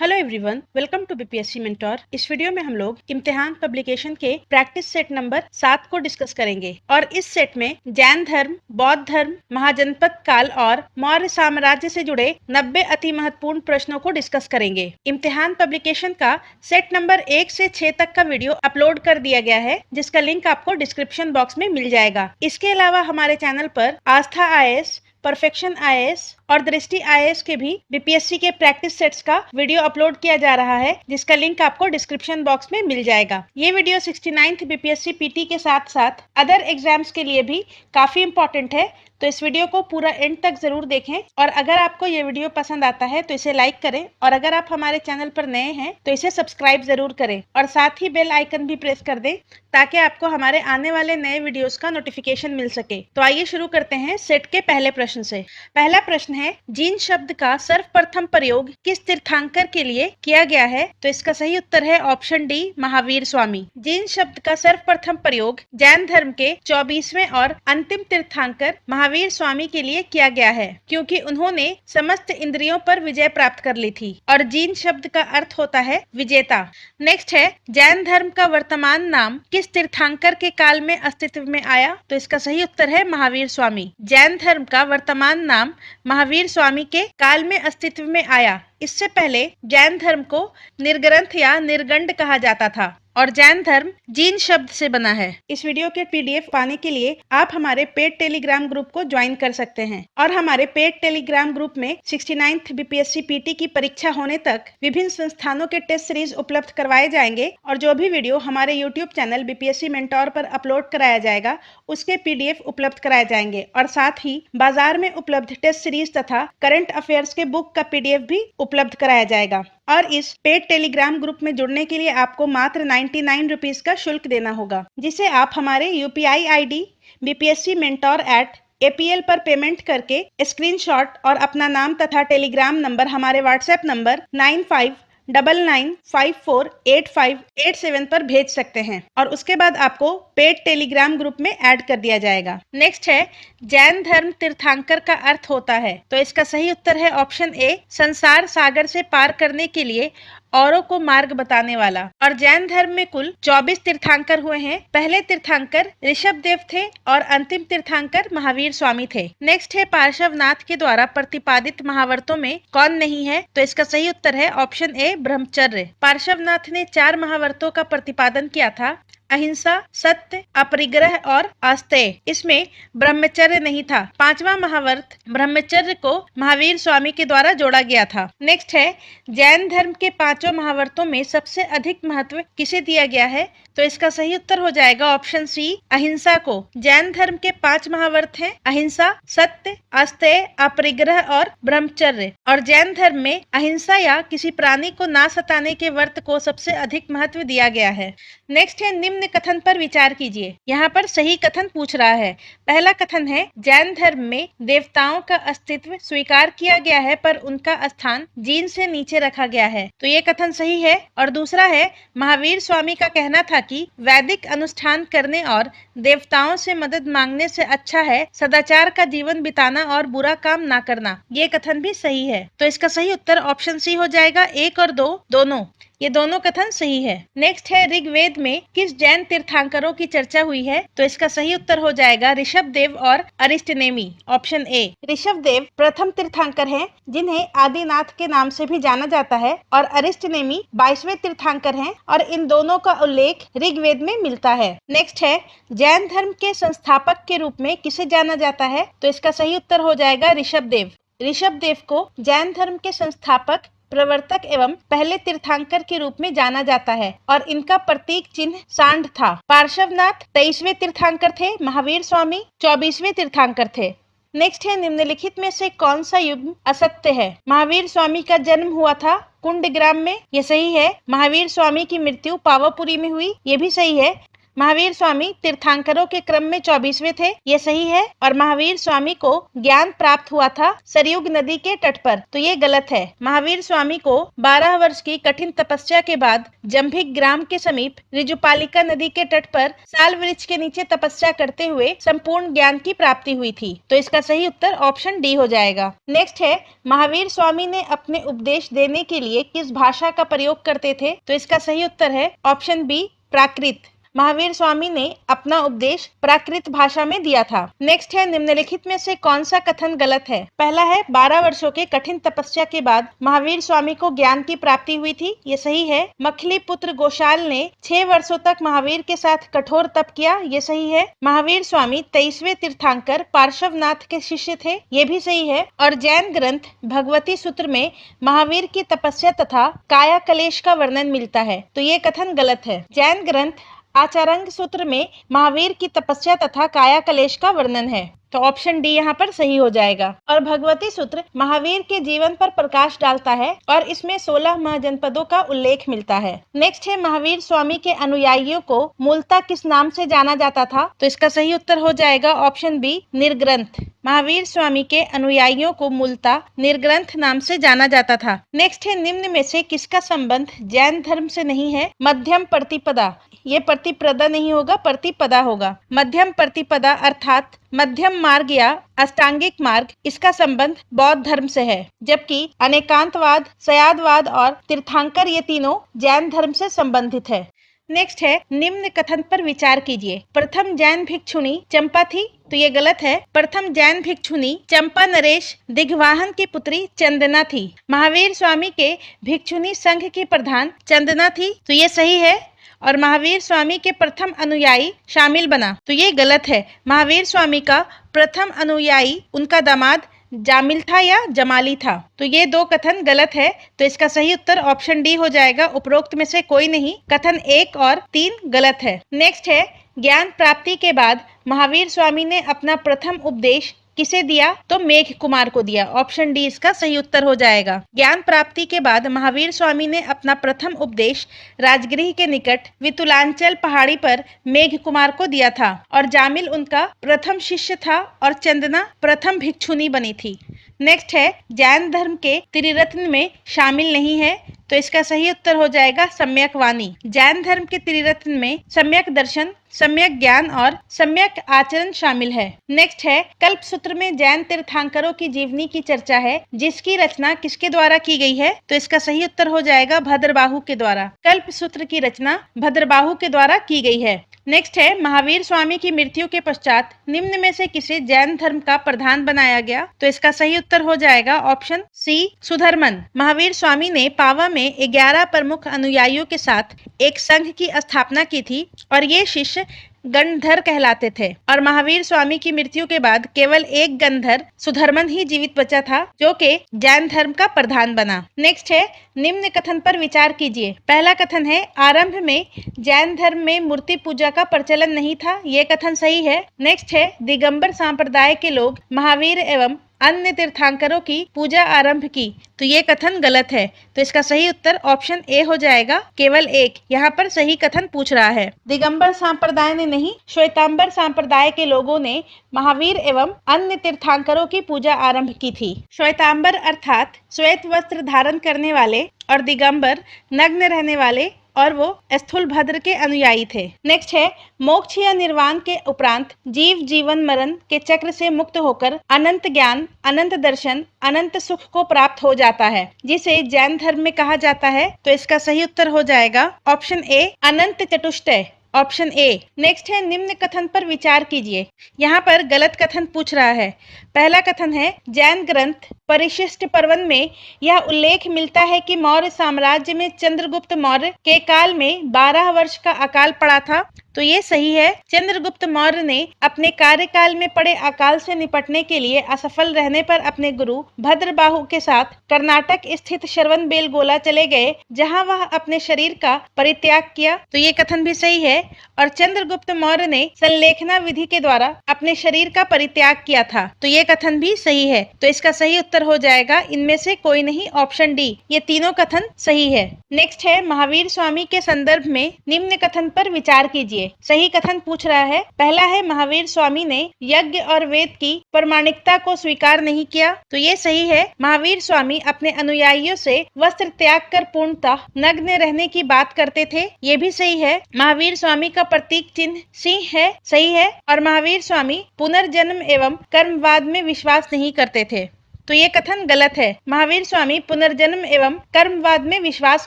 Hello everyone, welcome to BPSC mentor. इस video में हम लोग इम्तिहान पब्लिकेशन के प्रैक्टिस सेट नंबर 7 को डिस्कस करेंगे और इस सेट में जैन धर्म, बौद्ध धर्म, महाजनपद काल और मौर्य साम्राज्य से जुड़े 90 अति महत्वपूर्ण प्रश्नों को डिस्कस करेंगे। इम्तिहान पब्लिकेशन का सेट नंबर 1 से 6 तक का वीडियो अपलोड कर दिया गया है, जिसका लिंक आपको डिस्क्रिप्शन बॉक्स में मिल जाएगा। इसके अलावा हमारे चैनल पर आस्था आईएएस, परफेक्शन आईएएस और दृष्टि आईएएस के भी बीपीएससी के प्रैक्टिस सेट्स का वीडियो अपलोड किया जा रहा है, जिसका लिंक आपको डिस्क्रिप्शन बॉक्स में मिल जाएगा। ये वीडियो 69th बीपीएससी पीटी के साथ साथ अदर एग्जाम्स के लिए भी काफी इंपॉर्टेंट है, तो इस वीडियो को पूरा एंड तक जरूर देखें। और अगर आपको ये वीडियो पसंद आता है तो इसे लाइक करें, और अगर आप हमारे चैनल पर नए हैं तो इसे सब्सक्राइब जरूर करें और साथ ही बेल आइकन भी प्रेस कर दें, ताकि आपको हमारे आने वाले नए वीडियोस का नोटिफिकेशन मिल सके। तो आइए शुरू करते हैं सेट के पहले प्रश्न से। पहला प्रश्न है, जीन शब्द का सर्वप्रथम प्रयोग किस तीर्थंकर के लिए किया गया है? तो इसका सही उत्तर है option D, Mahavir Swami. Gene शब्द का सर्वप्रथम प्रयोग जैन धर्म के 24वें और अंतिम तीर्थंकर महावीर स्वामी के लिए किया गया है, क्योंकि उन्होंने समस्त इंद्रियों पर विजय प्राप्त कर ली थी और जीन शब्द का अर्थ होता है विजेता। नेक्स्ट है, जैन धर्म का वर्तमान नाम किस तीर्थंकर के काल में अस्तित्व में आया? तो इसका सही उत्तर है महावीर स्वामी। जैन धर्म का वर्तमान नाम महावीर स्वामी के काल में अस्तित्व में आया। इससे पहले जैन धर्म को निर्ग्रंथ या निर्गंड कहा जाता था और जैन धर्म जीन शब्द से बना है। इस वीडियो के पीडीएफ पाने के लिए आप हमारे पेड टेलीग्राम ग्रुप को ज्वाइन कर सकते हैं और हमारे पेड टेलीग्राम ग्रुप में 69th बीपीएससी पीटी की परीक्षा होने तक विभिन्न संस्थानों के टेस्ट सीरीज उपलब्ध करवाए जाएंगे और जो भी वीडियो हमारे यूट्यूब चैनल बीपीएससी मेंटोर पर अपलोड कराया जाएगा उसके पीडीएफ उपलब्ध कराए जाएंगे और साथ ही बाजार में उपलब्ध टेस्ट सीरीज तथा करंट अफेयर्स के बुक का पीडीएफ भी उपलब्ध कराया जाएगा। और इस पेड टेलीग्राम ग्रुप में जुड़ने के लिए आपको मात्र 99 रुपीज का शुल्क देना होगा, जिसे आप हमारे यूपीआई आईडी bpscmentor@apl पर पेमेंट करके स्क्रीनशॉट और अपना नाम तथा टेलीग्राम नंबर हमारे व्हाट्सएप नंबर 9599548587 पर भेज सकते हैं और उसके बाद आपको पेड टेलीग्राम ग्रुप में ऐड कर दिया जाएगा। नेक्स्ट है, जैन धर्म तीर्थंकर का अर्थ होता है? तो इसका सही उत्तर है ऑप्शन ए, संसार सागर से पार करने के लिए औरों को मार्ग बताने वाला। और जैन धर्म में कुल 24 तीर्थंकर हुए हैं। पहले तीर्थंकर ऋषभ देव थे और अंतिम तीर्थंकर महावीर स्वामी थे। नेक्स्ट है, पार्श्वनाथ के द्वारा प्रतिपादित महावर्तों में कौन नहीं है? तो इसका सही उत्तर है ऑप्शन ए, ब्रह्मचर्य। पार्श्वनाथ ने 4 महावर्तों का प्रतिपादन किया था, अहिंसा, सत्य, अपरिग्रह और आस्तेय। इसमें ब्रह्मचर्य नहीं था। 5वां महावर्त ब्रह्मचर्य को महावीर स्वामी के द्वारा जोड़ा गया था। नेक्स्ट है, जैन धर्म के 5 महावर्तों में सबसे अधिक महत्व किसे दिया गया है? तो इसका सही उत्तर हो जाएगा ऑप्शन सी, अहिंसा को। जैन धर्म के 5 महावर्त हैं अहिंसा, सत्य, आस्तेय, अपरिग्रह और ब्रह्मचर्य। और जैन धर्म में अहिंसा या किसी प्राणी को ना सताने के व्रत को सबसे अधिक महत्व दिया गया है। नेक्स्ट है, निम्न कथन पर विचार कीजिए। यहाँ पर सही कथन पूछ रहा है। पहला कथन है, जैन धर्म में देवताओं का अस्तित्व स्वीकार किया गया है पर उनका स्थान जीन से नीचे रखा गया है, तो ये कथन सही है। और दूसरा है, महावीर स्वामी का कहना था कि वैदिक अनुष्ठान करने और देवताओं से मदद मांगने से अच्छा है सदाचार का जीवन बिताना और बुरा काम ना करना। ये कथन भी सही है, तो इसका सही उत्तर ऑप्शन सी हो जाएगा। 1 और 2 दोनों, ये दोनों कथन सही है। नेक्स्ट है, ऋग्वेद में किस जैन तीर्थंकरों की चर्चा हुई है? तो इसका सही उत्तर हो जाएगा ऋषभ देव और अरिष्टनेमी, ऑप्शन ए। ऋषभ देव प्रथम तीर्थंकर हैं, जिन्हें आदिनाथ के नाम से भी जाना जाता है, और अरिष्टनेमी 22वें तीर्थंकर हैं और इन दोनों का उल्लेख ऋग्वेद में मिलता है। नेक्स्ट है, जैन धर्म के संस्थापक के रूप में किसे जाना जाता है? तो इसका सही उत्तर हो जाएगा ऋषभ देव। ऋषभ देव को जैन धर्म के संस्थापक, प्रवर्तक एवं पहले तीर्थंकर के रूप में जाना जाता है और इनका प्रतीक चिन्ह सांड था। पार्श्वनाथ 23वें तीर्थंकर थे, महावीर स्वामी 24वें तीर्थंकर थे। नेक्स्ट है, निम्नलिखित में से कौन सा युग असत्य है? महावीर स्वामी का जन्म हुआ था कुंडग्राम में, ये सही है। महावीर स्वामी की मृत्यु पावापुरी में हुई, ये भी सही है। महावीर स्वामी तीर्थंकरों के क्रम में 24वें थे, ये सही है। और महावीर स्वामी को ज्ञान प्राप्त हुआ था सरयुग नदी के तट पर, तो ये गलत है। महावीर स्वामी को 12 वर्ष की कठिन तपस्या के बाद जंभिक ग्राम के समीप ऋजुपालिका नदी के तट पर साल वृक्ष के नीचे तपस्या करते हुए संपूर्ण ज्ञान की प्राप्ति हुई थी, तो इसका सही उत्तर ऑप्शन डी हो जाएगा। नेक्स्ट है, महावीर स्वामी ने अपने उपदेश देने के लिए किस भाषा का प्रयोग करते थे, तो इसका सही उत्तर है ऑप्शन बी, प्राकृत। महावीर स्वामी ने अपना उपदेश प्राकृत भाषा में दिया था। नेक्स्ट है, निम्नलिखित में से कौन सा कथन गलत है। पहला है, 12 वर्षों के कठिन तपस्या के बाद महावीर स्वामी को ज्ञान की प्राप्ति हुई थी, ये सही है। मखली पुत्र गोशाल ने 6 वर्षों तक महावीर के साथ कठोर तप किया, ये सही है। महावीर स्वामी 23वें तीर्थंकर पार्श्वनाथ के शिष्य थे, ये भी सही है। और जैन ग्रंथ भगवती सूत्र में महावीर की तपस्या तथा काया कलेश का वर्णन मिलता है, तो ये कथन गलत है। जैन ग्रंथ आचारंग सूत्र में महावीर की तपस्या तथा काया कलेश का वर्णन है, तो ऑप्शन डी यहाँ पर सही हो जाएगा। और भगवती सूत्र महावीर के जीवन पर प्रकाश डालता है और इसमें 16 महाजनपदों का उल्लेख मिलता है। नेक्स्ट है, महावीर स्वामी के अनुयायियों को मूलतः किस नाम से जाना जाता था, तो इसका सही उत्तर हो जाएगा ऑप्शन बी, निर्ग्रंथ। महावीर स्वामी के अनुयायियों को मूलतः निर्ग्रंथ नाम से जाना जाता था। नेक्स्ट है, निम्न में से किसका संबंध जैन धर्म से नहीं है। मध्यम प्रतिपदा, ये प्रतिपदा नहीं होगा, प्रतिपदा होगा। मध्यम प्रतिपदा अर्थात मध्यम मार्ग या अष्टांगिक मार्ग, इसका संबंध बौद्ध धर्म से है, जबकि अनेकांतवाद, सयादवाद और तीर्थंकर ये तीनों जैन धर्म से संबंधित है। नेक्स्ट है, निम्न कथन पर विचार कीजिए। प्रथम जैन भिक्षुणी चंपा थी, तो ये गलत है। प्रथम जैन भिक्षुणी चंपा नरेश दिग्वाहन की पुत्री चंदना थी। महावीर स्वामी के भिक्षुणी संघ की प्रधान चंदना थी, तो ये सही है। और महावीर स्वामी के प्रथम अनुयायी शामिल बना, तो ये गलत है। महावीर स्वामी का प्रथम अनुयायी उनका दामाद जामिल था या जमाली था, तो ये दो कथन गलत है, तो इसका सही उत्तर ऑप्शन डी हो जाएगा। उपरोक्त में से कोई नहीं, कथन 1 और 3 गलत है। नेक्स्ट है, ज्ञान प्राप्ति के बाद महावीर स्वामी ने अपना प्रथम उपदेश किसे दिया, तो मेघ कुमार को दिया। ऑप्शन डी इसका सही उत्तर हो जाएगा। ज्ञान प्राप्ति के बाद महावीर स्वामी ने अपना प्रथम उपदेश राजगृह के निकट वितुलांचल पहाड़ी पर मेघ कुमार को दिया था और जामिल उनका प्रथम शिष्य था और चंदना प्रथम भिक्षुणी बनी थी। नेक्स्ट है, जैन धर्म के त्रिरत्न में शामिल नहीं है, तो इसका सही उत्तर हो जाएगा सम्यक वाणी। जैन धर्म के त्रिरत्न में सम्यक दर्शन, सम्यक ज्ञान और सम्यक आचरण शामिल है। नेक्स्ट है, कल्प सूत्र में जैन तीर्थंकरों की जीवनी की चर्चा है, जिसकी रचना किसके द्वारा की गई है, तो इसका सही उत्तर हो जाएगा भद्रबाहु के द्वारा। कल्प सूत्र की रचना भद्रबाहु के द्वारा की गई है। नेक्स्ट है, महावीर स्वामी की मृत्यु के पश्चात निम्न में से किसे जैन धर्म का प्रधान बनाया गया, तो इसका सही उत्तर हो जाएगा ऑप्शन सी, सुधर्मन। महावीर स्वामी ने पावा में 11 प्रमुख अनुयायियों के साथ एक संघ की स्थापना की थी और ये शिष्य गणधर कहलाते थे। और महावीर स्वामी की मृत्यु के बाद केवल एक गणधर सुधर्मन ही जीवित बचा था, जो कि जैन धर्म का प्रधान बना। नेक्स्ट है, निम्न कथन पर विचार कीजिए। पहला कथन है, आरंभ में जैन धर्म में मूर्ति पूजा का प्रचलन नहीं था, ये कथन सही है। नेक्स्ट है, दिगंबर संप्रदाय के लोग महावीर एवं अन्य तीर्थंकरों की पूजा आरंभ की, तो ये कथन गलत है, तो इसका सही उत्तर ऑप्शन ए हो जाएगा, केवल एक। यहाँ पर सही कथन पूछ रहा है। दिगंबर संप्रदाय ने नहीं, श्वेतांबर संप्रदाय के लोगों ने महावीर एवं अन्य तीर्थंकरों की पूजा आरंभ की थी। श्वेतांबर अर्थात श्वेत वस्त्र धारण करने वाले और दिगंबर नग्न रहने वाले, और वो स्थूलभद्र के अनुयायी थे। नेक्स्ट है, मोक्ष या निर्वाण के उपरांत जीव जीवन मरण के चक्र से मुक्त होकर अनंत ज्ञान, अनंत दर्शन, अनंत सुख को प्राप्त हो जाता है, जिसे जैन धर्म में कहा जाता है, तो इसका सही उत्तर हो जाएगा ऑप्शन ए, अनंत चतुष्टय। Option A. नेक्स्ट है, निम्न कथन पर विचार कीजिए। यहाँ पर गलत कथन पूछ रहा है। पहला कथन है, जैन ग्रंथ परिशिष्ट पर्वन में यह उल्लेख मिलता है कि मौर्य साम्राज्य में चंद्रगुप्त मौर्य के काल में 12 वर्ष का अकाल पड़ा था, तो ये सही है। चंद्रगुप्त मौर्य ने अपने कार्यकाल में पड़े अकाल से निपटने के लिए असफल रहने पर अपने गुरु भद्रबाहु के साथ कर्नाटक स्थित श्रवणबेलगोला चले गए, जहां वह अपने शरीर का परित्याग किया, तो ये कथन भी सही है। और चंद्रगुप्त मौर्य ने संलेखना विधि के द्वारा अपने शरीर का परित्याग किया था, तो ये कथन भी सही है, तो इसका सही उत्तर हो जाएगा इनमें से कोई नहीं, ऑप्शन डी। ये तीनों कथन सही है। नेक्स्ट है, महावीर स्वामी के संदर्भ में निम्न कथन पर विचार कीजिए। कीजिए। सही कथन पूछ रहा है। पहला है महावीर स्वामी ने यज्ञ और वेद की प्रामाणिकता को स्वीकार नहीं किया, तो ये सही है। महावीर स्वामी अपने अनुयायियों से वस्त्र त्याग कर पूर्णतः नग्न रहने की बात करते थे, ये भी सही है। महावीर स्वामी का प्रतीक चिन्ह सिंह है, सही है। और महावीर स्वामी पुनर्जन्म एवं कर्मवाद में विश्वास नहीं करते थे, तो ये कथन गलत है। महावीर स्वामी पुनर्जन्म एवं कर्मवाद में विश्वास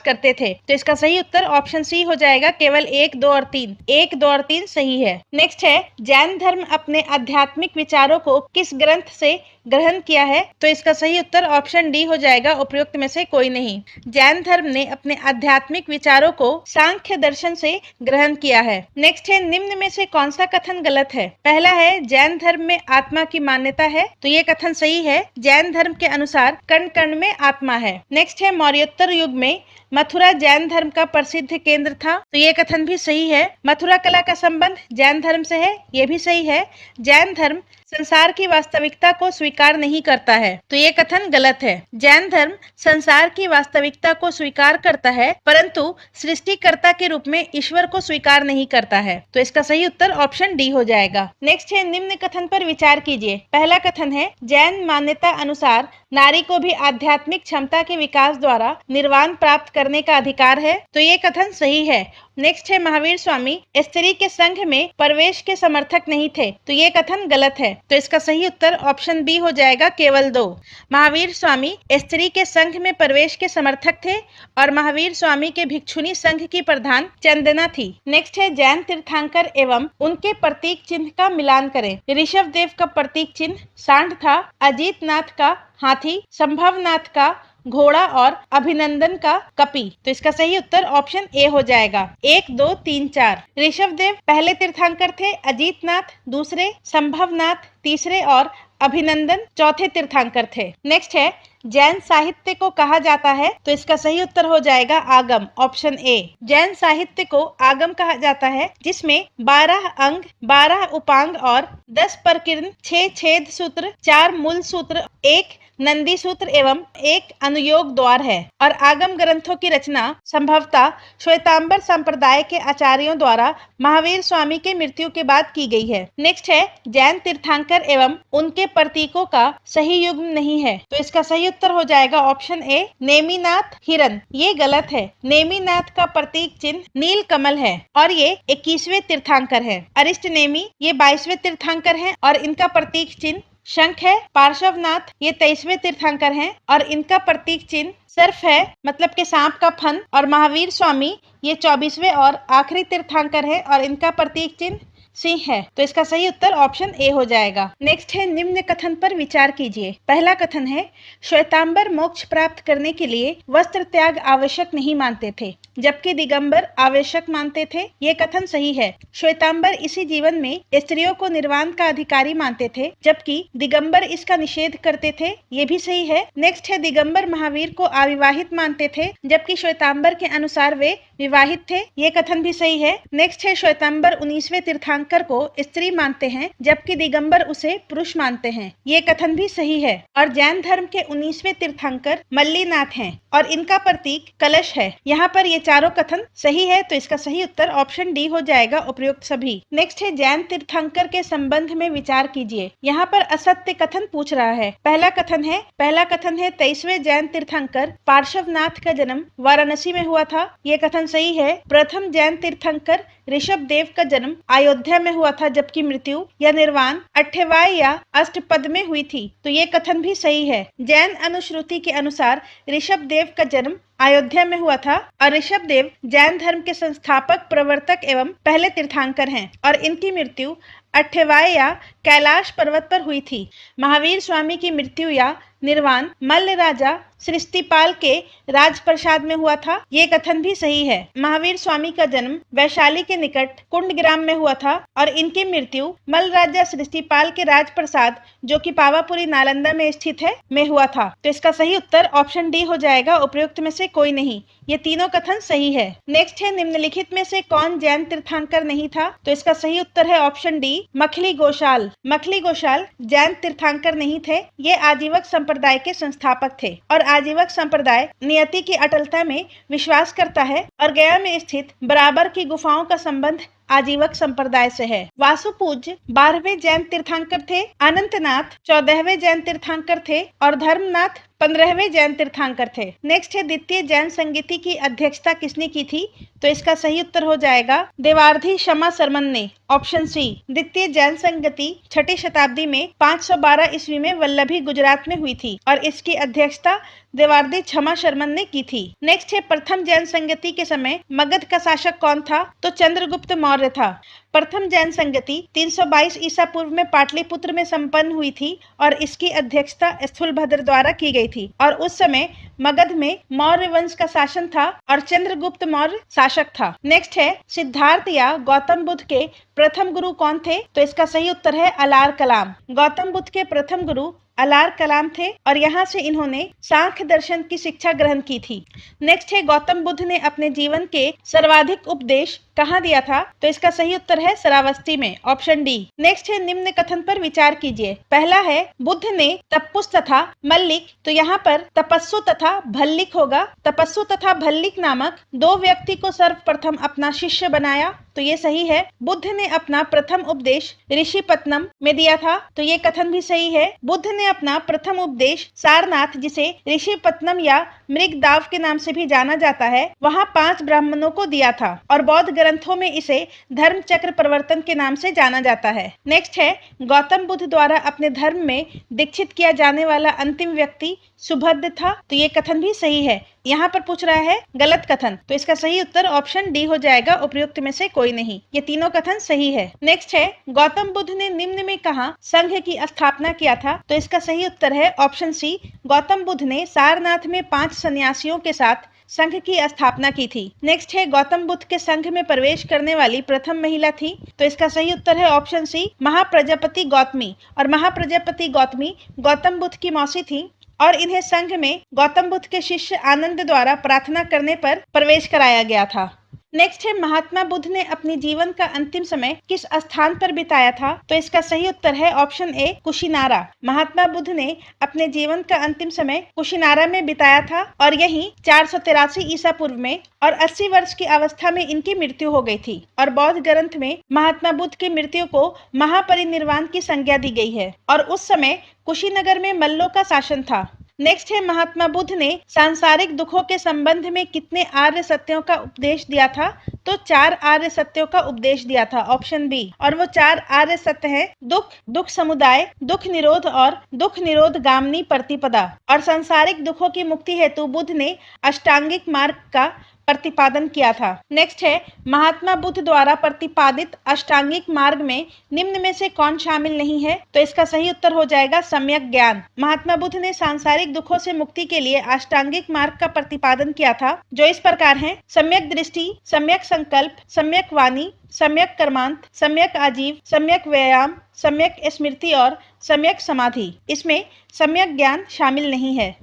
करते थे, तो इसका सही उत्तर ऑप्शन सी हो जाएगा। केवल 1, 2 और 3, 1, 2 और 3 सही है। नेक्स्ट है जैन धर्म अपने आध्यात्मिक विचारों को किस ग्रंथ से ग्रहण किया है, तो इसका सही उत्तर ऑप्शन डी हो जाएगा। उपयुक्त में से कोई नहीं। जैन धर्म ने अपने आध्यात्मिक विचारों को सांख्य दर्शन से ग्रहण किया है। नेक्स्ट है निम्न में से कौन सा कथन गलत है। पहला है जैन धर्म में आत्मा की मान्यता है, तो ये कथन सही है। जैन धर्म के अनुसार कण कण में आत्मा है। नेक्स्ट है मौर्योत्तर युग में मथुरा जैन धर्म का प्रसिद्ध केंद्र था, तो ये कथन भी सही है। मथुरा कला का संबंध जैन धर्म से है, ये भी सही है। जैन धर्म संसार की वास्तविकता को स्वीकार नहीं करता है, तो ये कथन गलत है। जैन धर्म संसार की वास्तविकता को स्वीकार करता है, परंतु सृष्टिकर्ता के रूप में ईश्वर को स्वीकार नहीं करता है, तो इसका सही उत्तर ऑप्शन डी हो जाएगा। नेक्स्ट है निम्न कथन पर विचार कीजिए। पहला कथन है जैन मान्यता अनुसार नारी को भी आध्यात्मिक क्षमता के विकास द्वारा निर्वाण प्राप्त करने का अधिकार है, तो ये कथन सही है। नेक्स्ट है महावीर स्वामी स्त्री के संघ में प्रवेश के समर्थक नहीं थे, तो ये कथन गलत है, तो इसका सही उत्तर ऑप्शन बी हो जाएगा। केवल 2। महावीर स्वामी स्त्री के संघ में प्रवेश के समर्थक थे और महावीर स्वामी के भिक्षुणी संघ की प्रधान चंदना थी। नेक्स्ट है जैन तीर्थंकर एवं उनके प्रतीक चिन्ह का मिलान करें। ऋषभ देव का प्रतीक चिन्ह सांड था, अजीत नाथ का हाथी, संभवनाथ का घोड़ा और अभिनंदन का कपि, तो इसका सही उत्तर ऑप्शन ए हो जाएगा। 1, 2, 3, 4। ऋषभ देव पहले तीर्थंकर थे, अजीत नाथ दूसरे, संभवनाथ तीसरे और अभिनंदन चौथे तीर्थंकर थे। नेक्स्ट है जैन साहित्य को कहा जाता है, तो इसका सही उत्तर हो जाएगा आगम, ऑप्शन ए। जैन साहित्य को आगम कहा जाता है जिसमें 12 अंग, 12 उपांग और 10 प्रकीर्ण, 6 छेद सूत्र, 4 मूल सूत्र, 1 नंदी सूत्र एवं 1 अनुयोग द्वार है। और आगम ग्रंथों की रचना संभवतः श्वेतांबर संप्रदाय के आचार्यों द्वारा महावीर स्वामी के मृत्यु के बाद की गई है। नेक्स्ट है जैन तीर्थंकर एवं उनके प्रतीकों का सही युग्म नहीं है, तो इसका सही उत्तर हो जाएगा ऑप्शन ए नेमिनाथ हिरन। ये गलत है। नेमिनाथ का प्रतीक चिन्ह नील कमल है और ये 21वें तीर्थंकर है। अरिष्ट नेमि ये 22वें तीर्थंकर हैं और इनका प्रतीक चिन्ह शंख है। पार्श्वनाथ ये 23वें तीर्थंकर हैं और इनका प्रतीक चिन्ह सर्फ है, मतलब के सांप का फन। और महावीर स्वामी ये 24वें और आखिरी तीर्थंकर है और इनका प्रतीक चिन्ह सिंह है, तो इसका सही उत्तर ऑप्शन ए हो जाएगा। नेक्स्ट है निम्न कथन पर विचार कीजिए। पहला कथन है श्वेतांबर मोक्ष प्राप्त करने के लिए वस्त्र त्याग आवश्यक नहीं मानते थे, जबकि दिगंबर आवश्यक मानते थे। ये कथन सही है। श्वेतांबर इसी जीवन में स्त्रियों को निर्वाण का अधिकारी मानते थे, जबकि दिगंबर इसका निषेध करते थे। ये भी सही है। नेक्स्ट है दिगंबर महावीर को अविवाहित मानते थे, जबकि श्वेतांबर के अनुसार वे विवाहित थे। ये कथन भी सही है। नेक्स्ट है श्वेतांबर 19वें तीर्थंकर को स्त्री मानते हैं, जबकि दिगंबर उसे पुरुष मानते हैं। ये कथन भी सही है। और जैन धर्म के 19वें तीर्थंकर मल्लीनाथ हैं और इनका प्रतीक कलश है। यहाँ पर ये चारों कथन सही है, तो इसका सही उत्तर ऑप्शन डी हो जाएगा। उपयुक्त सभी। नेक्स्ट है जैन तीर्थंकर के संबंध में विचार कीजिए। यहाँ पर असत्य कथन पूछ रहा है। पहला कथन है 23वें जैन तीर्थंकर पार्श्वनाथ का जन्म वाराणसी में हुआ था। ये कथन सही है। प्रथम जैन तीर्थंकर ऋषभ देव का जन्म अयोध्या में हुआ था, जबकि मृत्यु या निर्वाण अट्ठवाय या अष्टपद में हुई थी, तो ये कथन भी सही है। जैन अनुश्रुति के अनुसार ऋषभ देव का जन्म अयोध्या में हुआ था और ऋषभ देव जैन धर्म के संस्थापक, प्रवर्तक एवं पहले तीर्थंकर हैं और इनकी मृत्यु अट्ठवाय या कैलाश पर्वत पर हुई थी। महावीर स्वामी की मृत्यु या निर्वाण मल्ल राजा सृष्टिपाल के राजप्रसाद में हुआ था। ये कथन भी सही है। महावीर स्वामी का जन्म वैशाली के निकट कुंडग्राम में हुआ था और इनकी मृत्यु मल्ल राजा सृष्टिपाल के राजप्रसाद, जो कि पावापुरी नालंदा में स्थित है, में हुआ था। तो इसका सही उत्तर ऑप्शन डी हो जाएगा। उपयुक्त में से कोई नहीं। ये तीनों कथन सही है। नेक्स्ट है निम्नलिखित में से कौन जैन तीर्थंकर नहीं था, तो इसका सही उत्तर है ऑप्शन डी मखली गोशाल। मखली गोशाल जैन तीर्थंकर नहीं थे। ये आजीवक संप्रदाय के संस्थापक थे और आजीवक संप्रदाय नियति की अटलता में विश्वास करता है और गया में स्थित बराबर की गुफाओं का संबंध आजीवक संप्रदाय से है। वासुपूज्य 12वें जैन तीर्थंकर थे, अनंतनाथ 14वें जैन तीर्थंकर थे और धर्मनाथ 15वें जैन तीर्थंकर थे। नेक्स्ट है द्वितीय जैन संगीति की अध्यक्षता किसने की थी? तो इसका सही उत्तर हो जाएगा देवार्धी क्षमा शर्मन ने, ऑप्शन सी। द्वितीय जैन संगति 6ठी शताब्दी में 512 ईस्वी में वल्लभी गुजरात में हुई थी और इसकी अध्यक्षता देवार्धी क्षमा शर्मन ने की थी। नेक्स्ट है प्रथम जैन संगति के समय मगध का शासक कौन था? तो चंद्रगुप्त मौर्य था। प्रथम जैन संगति 322 ईसा पूर्व में पाटलिपुत्र में संपन्न हुई थी और इसकी अध्यक्षता स्थूलभद्र द्वारा की गई थी और उस समय मगध में मौर्य वंश का शासन था और चंद्रगुप्त मौर्य शासक था। नेक्स्ट है सिद्धार्थ या गौतम बुद्ध के प्रथम गुरु कौन थे? तो इसका सही उत्तर है अलार कलाम। गौतम बुद्ध के प्रथम गुरु अलार कलाम थे और यहाँ से इन्होंने सांख्य दर्शन की शिक्षा ग्रहण की थी। नेक्स्ट है गौतम बुद्ध ने अपने जीवन के सर्वाधिक उपदेश कहाँ दिया था? तो इसका सही उत्तर है श्रावस्ती में, ऑप्शन डी। नेक्स्ट है निम्न कथन पर विचार कीजिए। पहला है बुद्ध ने तप्पुस तथा मल्लिक, तो यहाँ पर तपस्सु तथा भल्लिक होगा। तपस्सु तथा भल्लिक नामक दो व्यक्ति को सर्वप्रथम अपना शिष्य बनाया, तो ये सही है। बुद्ध ने अपना प्रथम उपदेश ऋषिपत्नम में दिया था, तो ये कथन भी सही है। बुद्ध ने अपना प्रथम उपदेश सारनाथ, जिसे ऋषिपत्नम या मृगदाव के नाम से भी जाना जाता है, वहाँ 5 ब्राह्मणों को दिया था और बौद्ध ग्रंथों में इसे धर्म चक्र प्रवर्तन के नाम से जाना जाता है। नेक्स्ट है गौतम बुद्ध द्वारा अपने धर्म में दीक्षित किया जाने वाला अंतिम व्यक्ति सुभद्र था, तो ये कथन भी सही है। यहाँ पर पूछ रहा है गलत कथन, तो इसका सही उत्तर ऑप्शन डी हो जाएगा, उपयुक्त में से कोई नहीं। ये तीनों कथन सही है। नेक्स्ट है गौतम बुद्ध ने निम्न में कहा संघ की स्थापना किया था? तो इसका सही उत्तर है ऑप्शन सी। गौतम बुद्ध ने सारनाथ में 5 सन्यासियों के साथ संघ की स्थापना की थी। नेक्स्ट है गौतम बुद्ध के संघ में प्रवेश करने वाली प्रथम महिला थी? तो इसका सही उत्तर है ऑप्शन सी, महाप्रजापति गौतमी। और महाप्रजापति गौतमी गौतम बुद्ध की मौसी थी और इन्हें संघ में गौतम बुद्ध के शिष्य आनंद द्वारा प्रार्थना करने पर प्रवेश कराया गया था। नेक्स्ट है महात्मा बुद्ध ने अपने जीवन का अंतिम समय किस स्थान पर बिताया था? तो इसका सही उत्तर है ऑप्शन ए, कुशीनारा। महात्मा बुद्ध ने अपने जीवन का अंतिम समय कुशीनारा में बिताया था और यहीं 483 ईसा पूर्व में और 80 वर्ष की अवस्था में इनकी मृत्यु हो गई थी और बौद्ध ग्रंथ में महात्मा बुद्ध की मृत्यु को महापरिनिर्वाण की संज्ञा दी गई है और उस समय कुशीनगर में मल्लों का शासन था। नेक्स्ट है महात्मा बुद्ध ने सांसारिक दुखों के संबंध में कितने आर्य सत्यों का उपदेश दिया था? तो 4 आर्य सत्यों का उपदेश दिया था, ऑप्शन बी। और वो 4 आर्य सत्य हैं दुख, दुख समुदाय, दुख निरोध और दुख निरोध गामिनी प्रतिपदा। और सांसारिक दुखों की मुक्ति हेतु बुद्ध ने अष्टांगिक मार्ग का प्रतिपादन किया था। नेक्स्ट है महात्मा बुद्ध द्वारा प्रतिपादित अष्टांगिक मार्ग में निम्न में से कौन शामिल नहीं है? तो इसका सही उत्तर हो जाएगा सम्यक ज्ञान। महात्मा बुद्ध ने सांसारिक दुखों से मुक्ति के लिए अष्टांगिक मार्ग का प्रतिपादन किया था, जो इस प्रकार है: सम्यक दृष्टि, सम्यक संकल्प, सम्यक वाणी, सम्यक कर्मांत, सम्यक आजीव, सम्यक व्यायाम, सम्यक स्मृति और सम्यक समाधि। इसमें सम्यक ज्ञान शामिल नहीं है।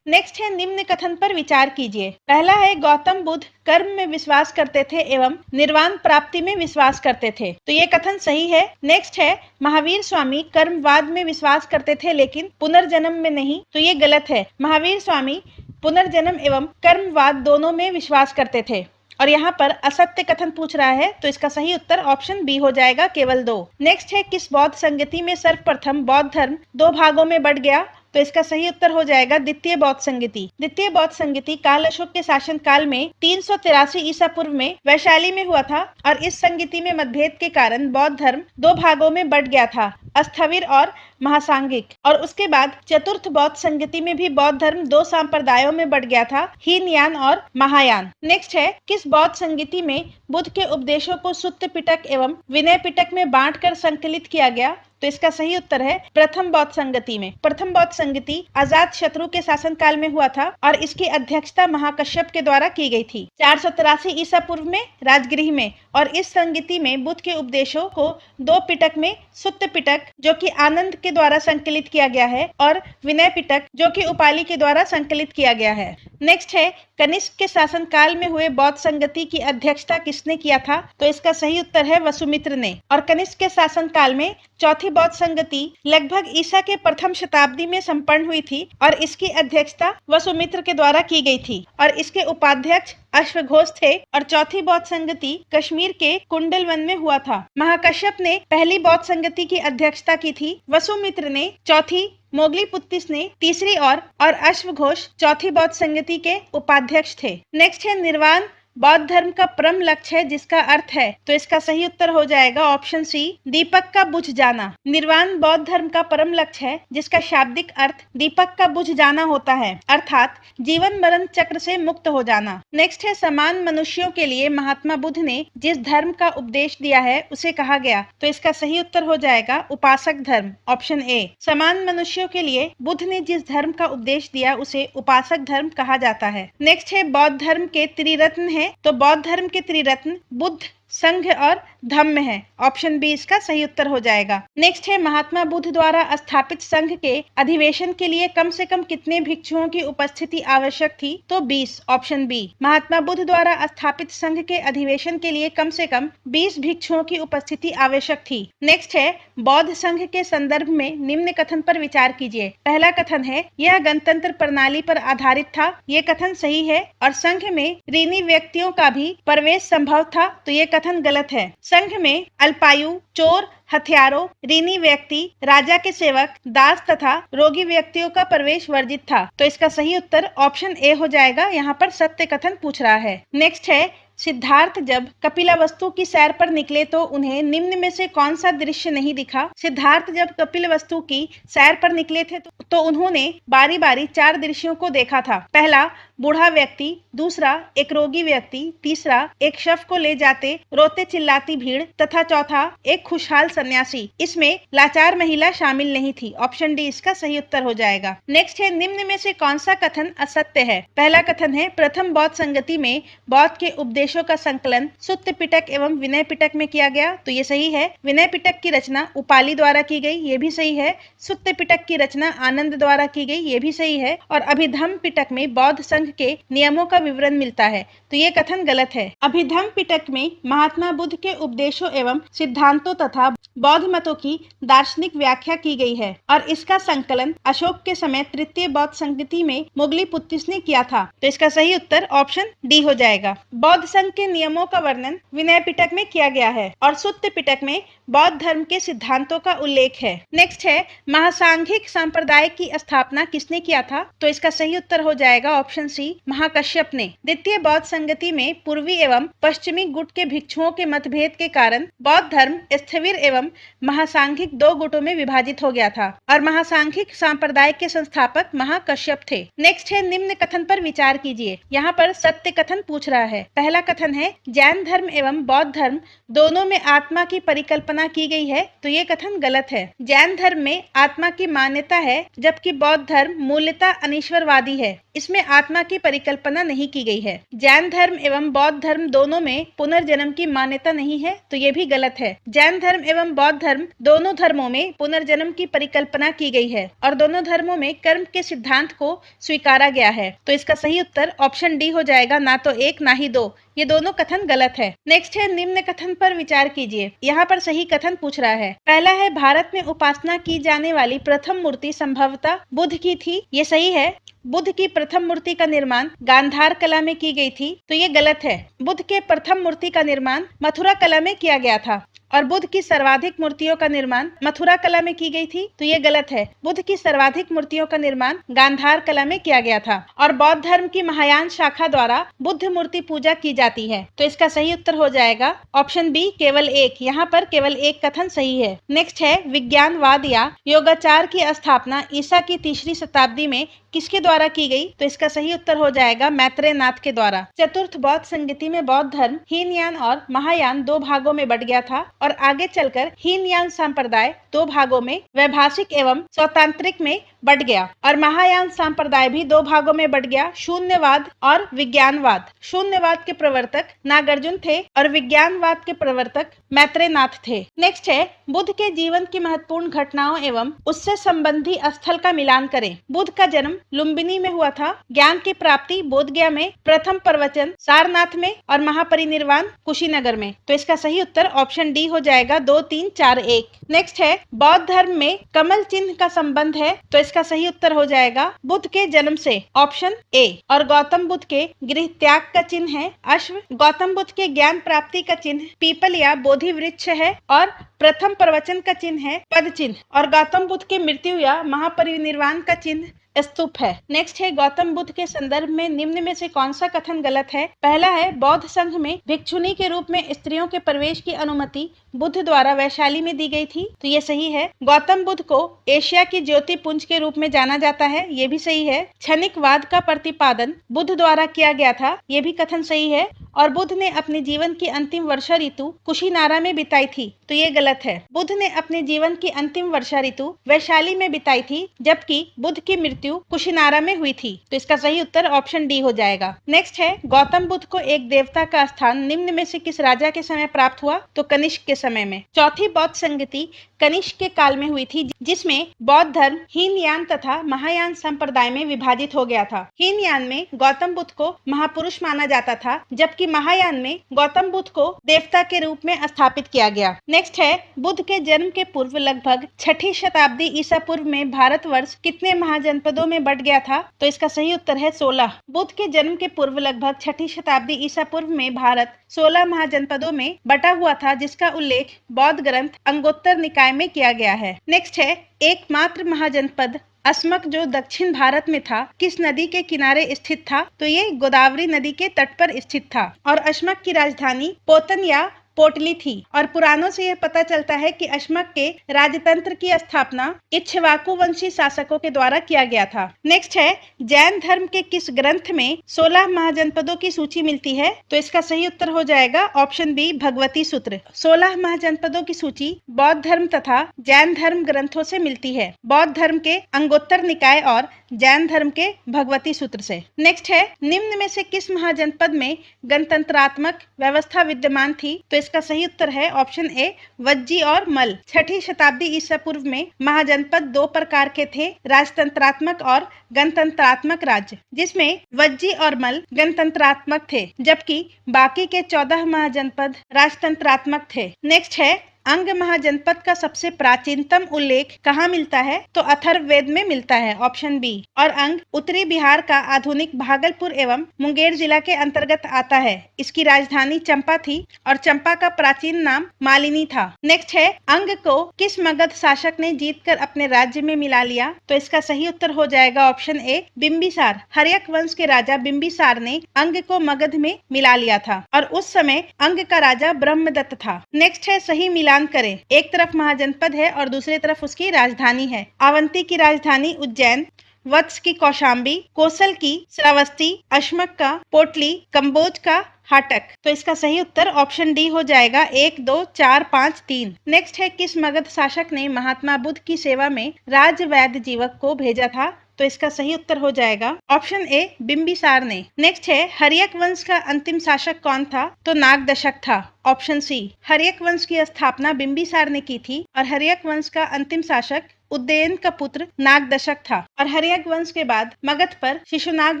नेक्स्ट है निम्न कथन पर विचार कीजिए। पहला है गौतम बुद्ध कर्म में विश्वास करते थे एवं निर्वाण प्राप्ति में विश्वास करते थे, तो ये कथन सही है। नेक्स्ट है महावीर स्वामी कर्मवाद में विश्वास करते थे लेकिन पुनर्जन्म में नहीं, तो ये गलत है। महावीर स्वामी पुनर्जन्म एवं कर्मवाद दोनों में विश्वास करते थे और यहाँ पर असत्य कथन पूछ रहा है, तो इसका सही उत्तर ऑप्शन बी हो जाएगा, केवल 2। नेक्स्ट है किस बौद्ध संगति में सर्वप्रथम बौद्ध धर्म 2 भागों में बंट गया? तो इसका सही उत्तर हो जाएगा द्वितीय बौद्ध संगति। द्वितीय बौद्ध संगति काल अशोक के शासन काल में 383 ईसा पूर्व में वैशाली में हुआ था और इस संगति में मतभेद के कारण बौद्ध धर्म 2 भागों में बंट गया था, स्थविर और महासांगिक। और उसके बाद चतुर्थ बौद्ध संगति में भी बौद्ध धर्म 2 संप्रदायों में बंट गया था, हीनयान और महायान। नेक्स्ट है किस बौद्ध संगति में बुद्ध के उपदेशों को सुत्त पिटक एवं विनय पिटक में बांटकर संकलित किया गया? तो इसका सही उत्तर है प्रथम बौद्ध संगति में। प्रथम बौद्ध संगति अजात शत्रु के शासन काल में हुआ था और इसकी अध्यक्षता महाकश्यप के द्वारा की गई थी 483 ईसा पूर्व में राजगृह में। और इस संगति में बुद्ध के उपदेशों को 2 पिटक में सुत्त पिटक जो कि आनंद के द्वारा संकलित किया गया है और विनय पिटक जो कि उपाली के द्वारा संकलित किया गया है। नेक्स्ट है कनिष्क के शासन काल में हुए बौद्ध संगति की अध्यक्षता किसने किया था? तो इसका सही उत्तर है वसुमित्र ने। और कनिष्क के शासन काल में चौथी बौद्ध संगति लगभग ईसा के प्रथम शताब्दी में संपन्न हुई थी और इसकी अध्यक्षता वसुमित्र के द्वारा की गई थी और इसके उपाध्यक्ष अश्वघोष थे और चौथी बौद्ध संगति कश्मीर के कुंडल वन में हुआ था। महाकश्यप ने पहली बौद्ध संगति की अध्यक्षता की थी। वसुमित्र ने चौथी, मोगलीपुत्तिस ने तीसरी और अश्वघोष चौथी बौद्ध संगति के उपाध्यक्ष थे। नेक्स्ट है निर्वाण बौद्ध धर्म का परम लक्ष्य है जिसका अर्थ है, तो इसका सही उत्तर हो जाएगा ऑप्शन सी, दीपक का बुझ जाना। निर्वाण बौद्ध धर्म का परम लक्ष्य है जिसका शाब्दिक अर्थ दीपक का बुझ जाना होता है, अर्थात जीवन मरण चक्र से मुक्त हो जाना। नेक्स्ट है समान मनुष्यों के लिए महात्मा बुद्ध ने जिस धर्म का उपदेश दिया है उसे कहा गया, तो इसका सही उत्तर हो जाएगा उपासक धर्म, ऑप्शन ए। समान मनुष्यों के लिए बुद्ध ने जिस धर्म का उपदेश दिया उसे उपासक धर्म कहा जाता है। नेक्स्ट है बौद्ध धर्म के त्रिरत्न है, तो बौद्ध धर्म के त्रिरत्न बुद्ध, संघ और धम्म है, ऑप्शन बी इसका सही उत्तर हो जाएगा। नेक्स्ट है महात्मा बुद्ध द्वारा स्थापित संघ के अधिवेशन के लिए कम से कम कितने भिक्षुओं की उपस्थिति आवश्यक थी, तो 20, ऑप्शन बी। महात्मा बुद्ध द्वारा स्थापित संघ के अधिवेशन के लिए कम से कम 20 भिक्षुओं की उपस्थिति आवश्यक थी। नेक्स्ट है बौद्ध संघ के संदर्भ में निम्न कथन पर विचार कीजिए। पहला कथन है यह गणतंत्र प्रणाली पर आधारित था, ये कथन सही है, और संघ में ऋणी व्यक्तियों का भी प्रवेश संभव था, तो ये कथन गलत है। संघ में अल्पायु, चोर, हथियारों, ऋणी व्यक्ति, राजा के सेवक, दास तथा रोगी व्यक्तियों का प्रवेश वर्जित था, तो इसका सही उत्तर ऑप्शन ए हो जाएगा। यहाँ पर सत्य कथन पूछ रहा है। नेक्स्ट है सिद्धार्थ जब कपिलवस्तु की सैर पर निकले तो उन्हें निम्न में से कौन सा दृश्य नहीं दिखा। सिद्धार्थ जब कपिलवस्तु की सैर पर निकले थे तो उन्होंने बारी बारी 4 दृश्यों को देखा था। पहला, बूढ़ा व्यक्ति, दूसरा एक रोगी व्यक्ति, तीसरा एक शव को ले जाते रोते चिल्लाती भीड़, तथा चौथा एक खुशहाल सन्यासी। इसमें लाचार महिला शामिल नहीं थी, ऑप्शन डी इसका सही उत्तर हो जाएगा। नेक्स्ट है निम्न में से कौन सा कथन असत्य है। पहला कथन है प्रथम बौद्ध संगति में बौद्ध के उपदेशों का संकलन सुत्त पिटक एवं विनय पिटक में किया गया, तो ये सही है। विनय पिटक की रचना उपाली द्वारा की गई, ये भी सही है। सुत्त पिटक की रचना आनंद द्वारा की गई, ये भी सही है। और अभिधम्म पिटक में बौद्ध संघ के नियमों का विवरण मिलता है, तो ये कथन गलत है। अभिधम्म पिटक में महात्मा बुद्ध के उपदेशों एवं सिद्धांतों तथा बौद्ध मतों की दार्शनिक व्याख्या की गई है, और इसका संकलन अशोक के समय तृतीय बौद्ध संगति में मोगलीपुत्तिस ने किया था, तो इसका सही उत्तर ऑप्शन डी हो जाएगा। बौद्ध संघ के नियमों का वर्णन विनय पिटक में किया गया है, और सुत्त पिटक में बौद्ध धर्म के सिद्धांतों का उल्लेख है। नेक्स्ट है महासांघिक संप्रदाय की स्थापना किसने किया था, तो इसका सही उत्तर हो जाएगा ऑप्शन सी, महाकश्यप ने। द्वितीय बौद्ध संगति में पूर्वी एवं पश्चिमी गुट के भिक्षुओं के मतभेद के कारण बौद्ध धर्म स्थविर एवं महासांघिक 2 गुटों में विभाजित हो गया था, और महासांघिक संप्रदाय के संस्थापक महाकश्यप थे। नेक्स्ट है निम्न कथन पर विचार कीजिए। यहाँ पर सत्य कथन पूछ रहा है। पहला कथन है जैन धर्म एवं बौद्ध धर्म दोनों में आत्मा की परिकल्पना की गई है, तो ये कथन गलत है। जैन धर्म में आत्मा की मान्यता है, जबकि बौद्ध धर्म मूलतः अनीश्वरवादी है, इसमें आत्मा की परिकल्पना नहीं की गई है। जैन धर्म एवं बौद्ध धर्म दोनों में पुनर्जन्म की मान्यता नहीं है, तो ये भी गलत है। जैन धर्म एवं बौद्ध धर्म दोनों धर्मों में पुनर्जन्म की परिकल्पना की गई है, और दोनों धर्मों में कर्म के सिद्धांत को स्वीकारा गया है, तो इसका सही उत्तर ऑप्शन डी हो जाएगा, ना तो 1 ना ही 2, ये दोनों कथन गलत है। नेक्स्ट है निम्न कथन पर विचार कीजिए। यहाँ पर सही कथन पूछ रहा है। पहला है भारत में उपासना की जाने वाली प्रथम मूर्ति संभवतः बुद्ध की थी, ये सही है। बुद्ध की प्रथम मूर्ति का निर्माण गांधार कला में की गई थी, तो ये गलत है। बुद्ध के प्रथम मूर्ति का निर्माण मथुरा कला में किया गया था, और बुद्ध की सर्वाधिक मूर्तियों का निर्माण मथुरा कला में की गई थी, तो ये गलत है। बुद्ध की सर्वाधिक मूर्तियों का निर्माण गांधार कला में किया गया था, और बौद्ध धर्म की महायान शाखा द्वारा बुद्ध मूर्ति पूजा की जाती है, तो इसका सही उत्तर हो जाएगा ऑप्शन बी, केवल 1। यहाँ पर केवल 1 कथन सही है। नेक्स्ट है विज्ञानवाद या योगाचार की स्थापना ईसा की 3री शताब्दी में किसके द्वारा की गई, तो इसका सही उत्तर हो जाएगा मैत्रेय नाथ के द्वारा। चतुर्थ बौद्ध संगति में बौद्ध धर्म हीनयान और महायान 2 भागों में बट गया था, और आगे चलकर हीनयान संप्रदाय 2 भागों में वैभाषिक एवं स्वतांत्रिक में बट गया, और महायान संप्रदाय भी 2 भागों में बट गया, शून्यवाद और विज्ञानवाद। शून्यवाद के प्रवर्तक नागार्जुन थे, और विज्ञानवाद के प्रवर्तक मैत्रेय नाथ थे। नेक्स्ट है बुद्ध के जीवन की महत्वपूर्ण घटनाओं एवं उससे संबंधी स्थल का मिलान करें। बुद्ध का जन्म लुम्बिनी में हुआ था। ज्ञान की प्राप्ति बोधगया में, प्रथम प्रवचन सारनाथ में और महापरिनिर्वाण कुशीनगर में। तो इसका सही उत्तर ऑप्शन डी हो जाएगा 2, 3, 4, 1। नेक्स्ट है बौद्ध धर्म में कमल चिन्ह का संबंध है। तो इसका सही उत्तर हो जाएगा बुद्ध के जन्म से, ऑप्शन ए। और गौतम बुद्ध के गृह त्याग का चिन्ह है अश्व। गौतम बुद्ध के ज्ञान प्राप्ति का चिन्ह पीपल या बोधि वृक्ष है और प्रथम प्रवचन का चिन्ह है पद चिन्ह। और गौतम बुद्ध के मृत्यु या महापरिनिर्वाण का चिन्ह स्तूप है। नेक्स्ट है गौतम बुद्ध के संदर्भ में निम्न में से कौन सा कथन गलत है। पहला है बौद्ध संघ में भिक्षुनी के रूप में स्त्रियों के प्रवेश की अनुमति बुद्ध द्वारा वैशाली में दी गई थी। तो ये सही है। गौतम बुद्ध को एशिया की ज्योति पुंज के रूप में जाना जाता है। ये भी सही है। क्षणिकवाद का प्रतिपादन बुद्ध द्वारा किया गया था। ये भी कथन सही है। और बुद्ध ने अपने जीवन की अंतिम वर्षा ऋतु कुशीनारा में बिताई थी। तो ये गलत है। बुद्ध ने अपने जीवन की अंतिम वर्षा ऋतु वैशाली में बिताई थी, जबकि बुद्ध की मृत्यु कुशीनारा में हुई थी। तो इसका सही उत्तर ऑप्शन डी हो जाएगा। नेक्स्ट है गौतम बुद्ध को एक देवता का स्थान निम्न में से किस राजा के समय प्राप्त हुआ। तो कनिष्क के समय में। चौथी बौद्ध संगति कनिष्क के काल में हुई थी, जिसमें बौद्ध धर्म हीनयान तथा महायान संप्रदाय में विभाजित हो गया था। हीनयान में गौतम बुद्ध को महापुरुष माना जाता था, जबकि महायान में गौतम बुद्ध को देवता के रूप में स्थापित किया गया। नेक्स्ट है बुद्ध के जन्म के पूर्व लगभग 6ठी शताब्दी ईसा पूर्व में भारतवर्ष कितने महाजनपदों में बंट गया था। तो इसका सही उत्तर है 16। बुद्ध के जन्म के पूर्व लगभग 6ठी शताब्दी ईसा पूर्व में भारत 16 महाजनपदों में बटा हुआ था, जिसका उल्लेख बौद्ध ग्रंथ अंगोत्तर निकाय में किया गया है। नेक्स्ट है एकमात्र महाजनपद अस्मक जो दक्षिण भारत में था किस नदी के किनारे स्थित था। तो ये गोदावरी नदी के तट पर स्थित था। और अस्मक की राजधानी पोतन या पोटली थी। और पुराणों से यह पता चलता है कि अस्मक के राजतंत्र की स्थापना इक्ष्वाकु वंशी शासकों के द्वारा किया गया था। नेक्स्ट है जैन धर्म के किस ग्रंथ में 16 महाजनपदों की सूची मिलती है। तो इसका सही उत्तर हो जाएगा ऑप्शन बी भगवती सूत्र। 16 महाजनपदों की सूची बौद्ध धर्म तथा जैन धर्म ग्रंथों से मिलती है, बौद्ध धर्म के अंगोत्तर निकाय और जैन धर्म के भगवती सूत्र से। नेक्स्ट है निम्न में से किस महाजनपद में गणतंत्रात्मक व्यवस्था विद्यमान थी। तो इसका सही उत्तर है ऑप्शन ए वज्जी और मल। 6ठी शताब्दी ईसा पूर्व में महाजनपद 2 प्रकार के थे, राजतंत्रात्मक और गणतंत्रात्मक राज्य, जिसमें वज्जी और मल गणतंत्रात्मक थे, जबकि बाकी के 14 महाजनपद राजतंत्रात्मक थे। नेक्स्ट है अंग महाजनपद का सबसे प्राचीनतम उल्लेख कहाँ मिलता है। तो अथर्ववेद में मिलता है, ऑप्शन बी। और अंग उत्तरी बिहार का आधुनिक भागलपुर एवं मुंगेर जिला के अंतर्गत आता है। इसकी राजधानी चंपा थी और चंपा का प्राचीन नाम मालिनी था। नेक्स्ट है अंग को किस मगध शासक ने जीतकर अपने राज्य में मिला लिया। तो इसका सही उत्तर हो जाएगा ऑप्शन ए बिंबिसार। हर्यक वंश के राजा बिंबिसार ने अंग को मगध में मिला लिया था और उस समय अंग का राजा ब्रह्मदत्त था। नेक्स्ट है सही मिलान करें। एक तरफ महाजनपद है और दूसरी तरफ उसकी राजधानी है। अवंती की राजधानी उज्जैन, वत्स की कौशाम्बी, कोसल की श्रावस्ती, अश्मक का पोटली, कंबोज का हाटक। तो इसका सही उत्तर ऑप्शन डी हो जाएगा 1, 2, 4, 5, 3। नेक्स्ट है किस मगध शासक ने महात्मा बुद्ध की सेवा में राजवैद्य जीवक को भेजा था। तो इसका सही उत्तर हो जाएगा ऑप्शन ए बिंबिसार ने। नेक्स्ट है हर्यक वंश का अंतिम शासक कौन था। तो नागदशक था, ऑप्शन सी। हर्यक वंश की स्थापना बिंबिसार ने की थी और हर्यक वंश का अंतिम शासक उदयन का पुत्र नागदशक था। और हर्यक वंश के बाद मगध पर शिशुनाग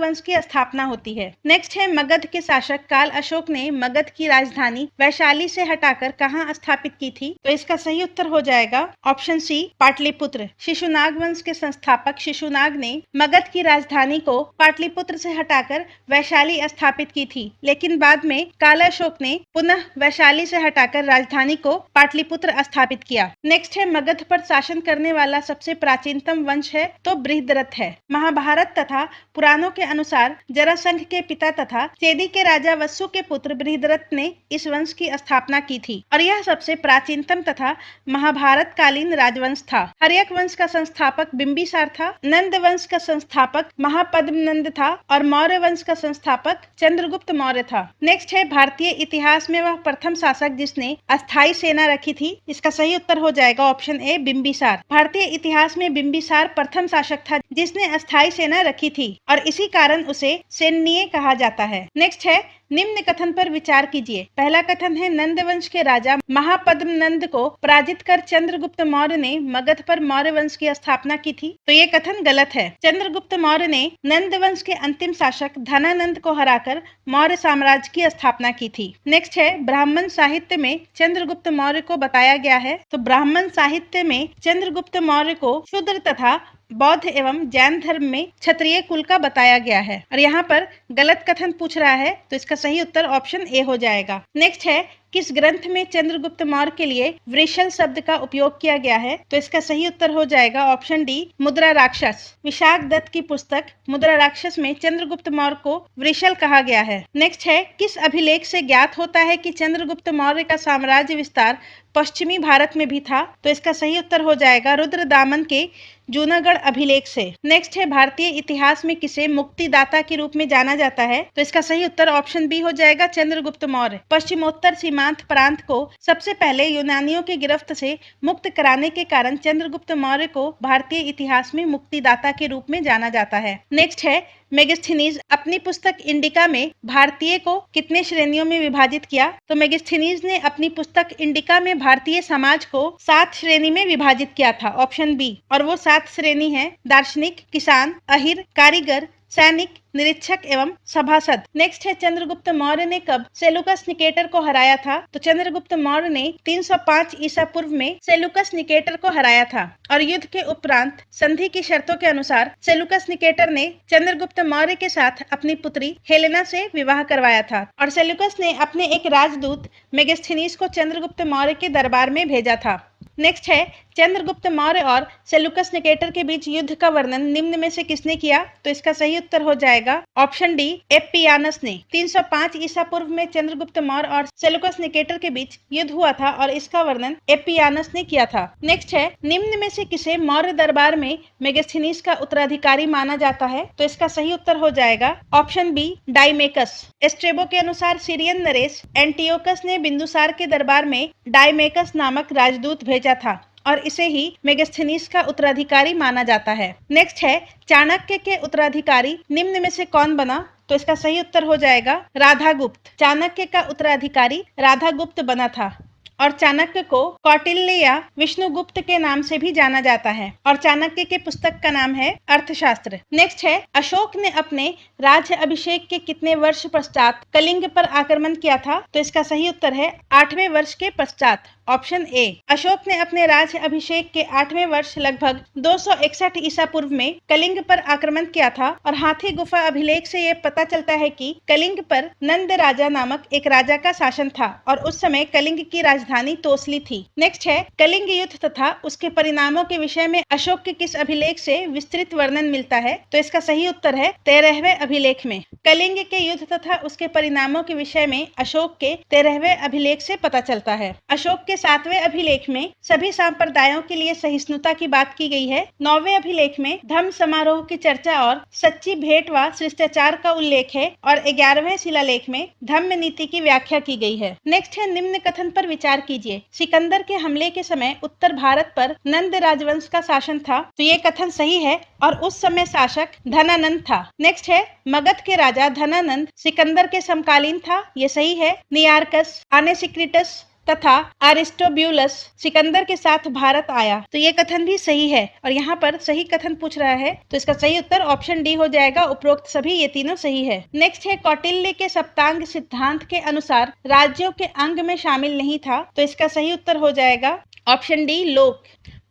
वंश की स्थापना होती है। नेक्स्ट है मगध के शासक काल अशोक ने मगध की राजधानी वैशाली से हटाकर कहाँ स्थापित की थी। तो इसका सही उत्तर हो जाएगा ऑप्शन सी पाटलिपुत्र। शिशुनाग वंश के संस्थापक शिशुनाग ने मगध की राजधानी को पाटलिपुत्र से हटाकर वैशाली स्थापित की थी, लेकिन बाद में काल अशोक ने पुनः वैशाली से हटाकर राजधानी को पाटलिपुत्र स्थापित किया। नेक्स्ट है मगध पर शासन करने वाला सबसे प्राचीनतम वंश है। तो बृहद्रथ है। महाभारत तथा पुराणों के अनुसार जरासंध के पिता तथा चेदी के राजा वत्सु के पुत्र बृहद्रथ ने इस वंश की स्थापना की थी और यह सबसे प्राचीनतम तथा महाभारत कालीन राजवंश था। हर्यक वंश का संस्थापक बिंबिसार था, नंद वंश का संस्थापक महापद्मनंद था और मौर्य वंश का संस्थापक चंद्रगुप्त मौर्य था। नेक्स्ट है भारतीय इतिहास में वह प्रथम शासक जिसने अस्थायी सेना रखी थी। इसका सही उत्तर हो जाएगा ऑप्शन ए बिंबिसार। भारतीय इतिहास में बिंबिसार प्रथम शासक था जिसने अस्थायी सेना रखी थी और इसी कारण उसे सैन्य कहा जाता है। नेक्स्ट है निम्न कथन पर विचार कीजिए। पहला कथन है नंद वंश के राजा महापद्म नंद को पराजित कर चंद्रगुप्त मौर्य ने मगध पर मौर्य वंश की स्थापना की थी। तो ये कथन गलत है। चंद्रगुप्त मौर्य ने नंद वंश के अंतिम शासक धनानंद को हराकर मौर्य साम्राज्य की स्थापना की थी। नेक्स्ट है ब्राह्मण साहित्य में चंद्रगुप्त मौर्य को बताया गया है। तो ब्राह्मण साहित्य में चंद्रगुप्त मौर्य को शूद्र तथा बौद्ध एवं जैन धर्म में क्षत्रिय कुल का बताया गया है और यहाँ पर गलत कथन पूछ रहा है, तो इसका सही उत्तर ऑप्शन ए हो जाएगा। नेक्स्ट है किस ग्रंथ में चंद्रगुप्त मौर्य के लिए वृषल शब्द का उपयोग किया गया है? तो इसका सही उत्तर हो जाएगा ऑप्शन डी, मुद्रा राक्षस। विशाख दत्त की पुस्तक मुद्रा राक्षस में चंद्रगुप्त मौर्य को वृषल कहा गया है। नेक्स्ट है किस अभिलेख से ज्ञात होता है कि चंद्रगुप्त मौर्य का साम्राज्य विस्तार पश्चिमी भारत में भी था? तो इसका सही उत्तर हो जाएगा रुद्रदामन के जूनागढ़ अभिलेख से। नेक्स्ट है भारतीय इतिहास में किसे मुक्तिदाता के रूप में जाना जाता है? तो इसका सही उत्तर ऑप्शन बी हो जाएगा, चंद्रगुप्त मौर्य। पश्चिमोत्तर सीमांत प्रांत को सबसे पहले यूनानियों की गिरफ्त से मुक्त कराने के कारण चंद्रगुप्त मौर्य को भारतीय इतिहास में मुक्तिदाता के रूप में जाना जाता है। नेक्स्ट है मेगास्थनीज अपनी पुस्तक इंडिका में भारतीय को कितने श्रेणियों में विभाजित किया? तो मेगास्थनीज ने अपनी पुस्तक इंडिका में भारतीय समाज को 7 श्रेणी में विभाजित किया था, ऑप्शन बी। और वो 7 श्रेणी है दार्शनिक, किसान, अहिर, कारीगर, सैनिक, निरीक्षक एवं सभासद। नेक्स्ट है चंद्रगुप्त मौर्य ने कब सेलुकस निकेटर को हराया था? तो चंद्रगुप्त मौर्य ने 305 ईसा पूर्व में सेलुकस निकेटर को हराया था और युद्ध के उपरांत संधि की शर्तों के अनुसार सेलुकस निकेटर ने चंद्रगुप्त मौर्य के साथ अपनी पुत्री हेलेना से विवाह करवाया था और सेलुकस ने अपने एक राजदूत मेगास्थनीज को चंद्रगुप्त मौर्य के दरबार में भेजा था। नेक्स्ट है चंद्रगुप्त मौर्य और सेलुकस निकेटर के बीच युद्ध का वर्णन निम्न में से किसने किया? तो इसका सही उत्तर हो जाएगा ऑप्शन डी, एप्पियानस ने। 305 ईसा पूर्व में चंद्रगुप्त मौर्य और सेलुकस निकेटर के बीच युद्ध हुआ था और इसका वर्णन एप्पियानस ने किया था। नेक्स्ट है निम्न में से किसे मौर्य दरबार में मेगास्थनीज का उत्तराधिकारी माना जाता है? तो इसका सही उत्तर हो जाएगा ऑप्शन बी, डाइमेकस। एस्ट्रेबो के अनुसार सीरियन नरेश एंटियोकस ने बिंदुसार के दरबार में डाइमेकस नामक राजदूत भेजा था और इसे ही मेगास्थनीज का उत्तराधिकारी माना जाता है। नेक्स्ट है चाणक्य के उत्तराधिकारी निम्न में से कौन बना? तो इसका सही उत्तर हो जाएगा राधागुप्त। चाणक्य का उत्तराधिकारी राधागुप्त बना था और चाणक्य को कौटिल्य या विष्णुगुप्त के नाम से भी जाना जाता है और चाणक्य के पुस्तक का नाम है अर्थशास्त्र। नेक्स्ट है अशोक ने अपने राज्य अभिषेक के कितने वर्ष पश्चात कलिंग पर आक्रमण किया था? तो इसका सही उत्तर है 8वें वर्ष के पश्चात, ऑप्शन ए। अशोक ने अपने राज्य अभिषेक के 8वें वर्ष लगभग 261 ईसा पूर्व में कलिंग पर आक्रमण किया था और हाथी गुफा अभिलेख से ये पता चलता है कि कलिंग पर नंद राजा नामक एक राजा का शासन था और उस समय कलिंग की राजधानी तोसली थी। नेक्स्ट है कलिंग युद्ध तथा उसके परिणामों के विषय में अशोक के किस अभिलेख से विस्तृत वर्णन मिलता है? तो इसका सही उत्तर है 13वें अभिलेख में। कलिंग के युद्ध तथा उसके परिणामों के विषय में अशोक के 13वें अभिलेख से पता चलता है। अशोक के 7वें अभिलेख में सभी संप्रदायों के लिए सहिष्णुता की बात की गई है। 9वें अभिलेख में धम्म समारोह की चर्चा और सच्ची भेंट व शिष्टाचार का उल्लेख है और 11वें शिलालेख में धम्म नीति की व्याख्या की गई है। नेक्स्ट है निम्न कथन पर विचार कीजिए। सिकंदर के हमले के समय उत्तर भारत पर नंद राजवंश का शासन था। तो ये कथन सही है और उस समय शासक धनानंद था। नेक्स्ट है मगध के राजा धनानंद सिकंदर के समकालीन था। ये सही है। नियार्कस, आनेसिक्रिटस तथा अरिस्टोब्यूलस सिकंदर के साथ भारत आया। तो ये कथन भी सही है और यहाँ पर सही कथन पूछ रहा है, तो इसका सही उत्तर ऑप्शन डी हो जाएगा। उपरोक्त सभी ये तीनों सही है। नेक्स्ट है कौटिल्य के सप्तांग सिद्धांत के अनुसार राज्यों के अंग में शामिल नहीं था। तो इसका सही उत्तर हो जाएगा ऑप्शन डी, लोक।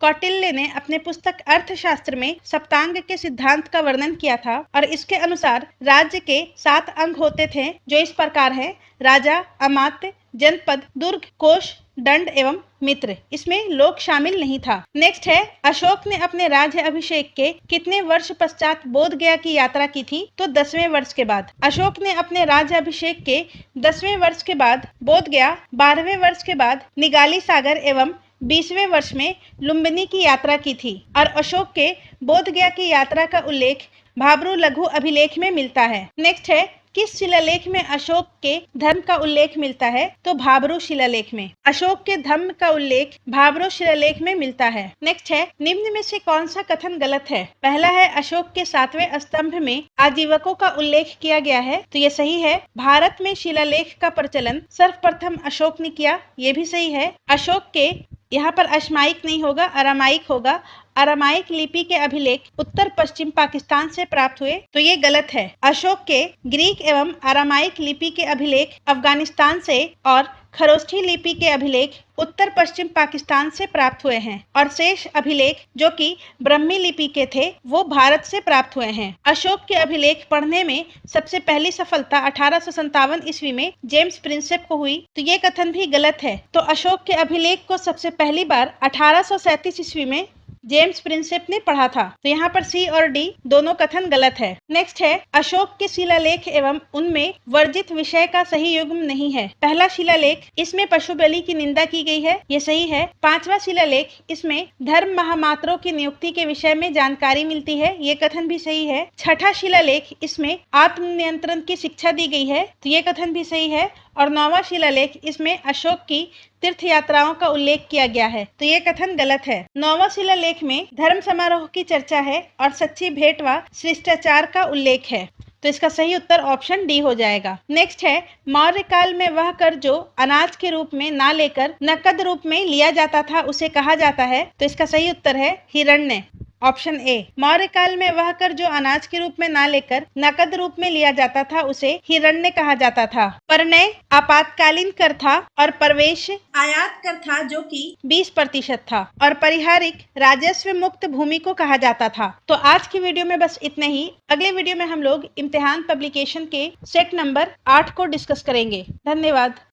कौटिल्य ने अपने पुस्तक अर्थशास्त्र में सप्तांग के सिद्धांत का वर्णन किया था और इसके अनुसार राज्य के 7 अंग होते थे जो इस प्रकार है: राजा, अमात्य, जनपद, दुर्ग, कोष, दंड एवं मित्र। इसमें लोक शामिल नहीं था। नेक्स्ट है अशोक ने अपने राज्य अभिषेक के कितने वर्ष पश्चात बोध गया की यात्रा की थी? तो 10वें वर्ष के बाद। अशोक ने अपने राज्य अभिषेक के 10वें वर्ष के बाद बोध गया, 12वें वर्ष के बाद निगाली सागर एवं 20वें वर्ष में लुम्बिनी की यात्रा की थी और अशोक के बोध गया की यात्रा का उल्लेख भाब्रू लघु अभिलेख में मिलता है। नेक्स्ट है किस शिलालेख में अशोक के धर्म का उल्लेख मिलता है? तो भाबरू शिलालेख में। अशोक के धर्म का उल्लेख भाबरू शिलालेख में मिलता है। नेक्स्ट है, निम्न में से कौन सा कथन गलत है? पहला है, अशोक के 7वें स्तंभ में आजीवकों का उल्लेख किया गया है, तो ये सही है। भारत में शिलालेख का प्रचलन सर्वप्रथम अशोक ने किया, ये भी सही है। अशोक के, यहाँ पर अश्मायिक नहीं होगा, अरामाइक होगा। अरामाइक लिपि के अभिलेख उत्तर पश्चिम पाकिस्तान से प्राप्त हुए, तो ये गलत है। अशोक के ग्रीक एवं अरामाइक लिपि के अभिलेख अफगानिस्तान से और खरोष्ठी लिपि के अभिलेख उत्तर पश्चिम पाकिस्तान से प्राप्त हुए हैं और शेष अभिलेख जो कि ब्रह्मी लिपि के थे वो भारत से प्राप्त हुए हैं। अशोक के अभिलेख पढ़ने में सबसे पहली सफलता 1857 ईस्वी में जेम्स प्रिंसेप को हुई, तो ये कथन भी गलत है। तो अशोक के अभिलेख को सबसे पहली बार 1837 ईस्वी में जेम्स प्रिंसेप ने पढ़ा था, तो यहाँ पर सी और डी दोनों कथन गलत है। नेक्स्ट है, अशोक के शिलालेख एवं उनमें वर्जित विषय का सही युग्म नहीं है। पहला शिलालेख, इसमें पशु बलि की निंदा की गई है, ये सही है। पांचवा शिलालेख, इसमें धर्म महामात्रों की नियुक्ति के विषय में जानकारी मिलती है, ये कथन भी सही है। छठा शिलालेख, इसमें आत्मनियंत्रण की शिक्षा दी गई है, तो ये कथन भी सही है। और 9वां शिलालेख, इसमें अशोक की तीर्थ यात्राओं का उल्लेख किया गया है, तो ये कथन गलत है। 9वां शिलालेख में धर्म समारोह की चर्चा है और सच्ची भेंट व शिष्टाचार का उल्लेख है, तो इसका सही उत्तर ऑप्शन डी हो जाएगा। नेक्स्ट है, मौर्य काल में वह कर जो अनाज के रूप में ना लेकर नकद रूप में लिया जाता था उसे कहा जाता है, तो इसका सही उत्तर है हिरण्य, ऑप्शन ए। मौर्य काल में वह कर जो अनाज के रूप में ना लेकर नकद रूप में लिया जाता था उसे हिरण्य कहा जाता था। परनय आपातकालीन कर था और प्रवेश आयात कर था जो कि 20% था और परिहारिक राजस्व मुक्त भूमि को कहा जाता था। तो आज की वीडियो में बस इतने ही। अगले वीडियो में हम लोग इम्तिहान पब्लिकेशन के सेट नंबर 8 को डिस्कस करेंगे। धन्यवाद।